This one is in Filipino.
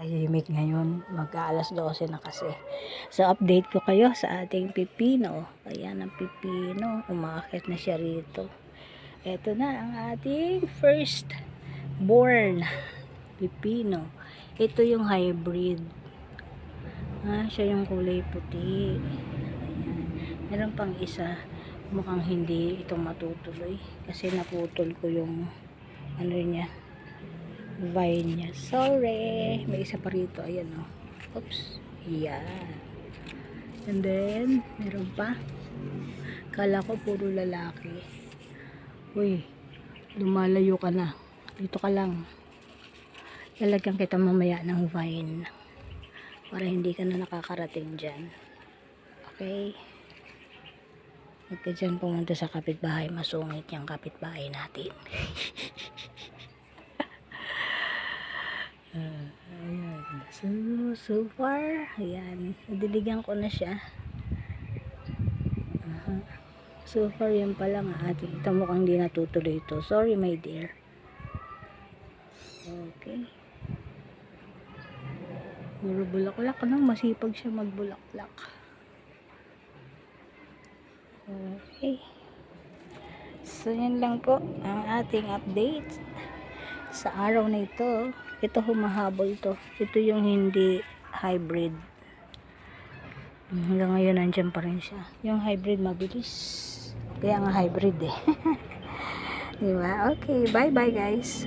tahimik ngayon. Mag-aalas 12 na kasi. So, update ko kayo sa ating pipino. Ayan ang pipino. Umaakit na siya rito. Ito na ang ating first born pipino. Ito yung hybrid. Siya yung kulay puti. Ayan. Meron pang isa. Mukhang hindi itong matutuloy. Kasi naputol ko yung ano niya. Vine niya. Sorry. May isa pa rito. Ayan o. Oops. Yan. And then, meron pa. Kala ko puro lalaki. Uy. Lumalayo ka na. Dito ka lang. Lalagyan kita mamaya ng vine. Para hindi ka na nakakarating dyan. Okay. Huwag ka dyan pumunta sa kapitbahay. Masungit yung kapitbahay natin. Ayan. So far, ayan. Nadiligan ko na siya. So far, yan pa lang ating. Ito mukhang di natutuloy ito. Sorry, my dear. Okay. Puro bulaklak, no? Masipag siya magbulaklak. Okay. So, yan lang po ang ating update sa araw na ito. Ito humahabol to. Ito yung hindi hybrid. Hanggang ngayon nandiyan pa rin siya. Yung hybrid mabilis. Kaya nga hybrid eh. Diba? Okay. Bye bye guys.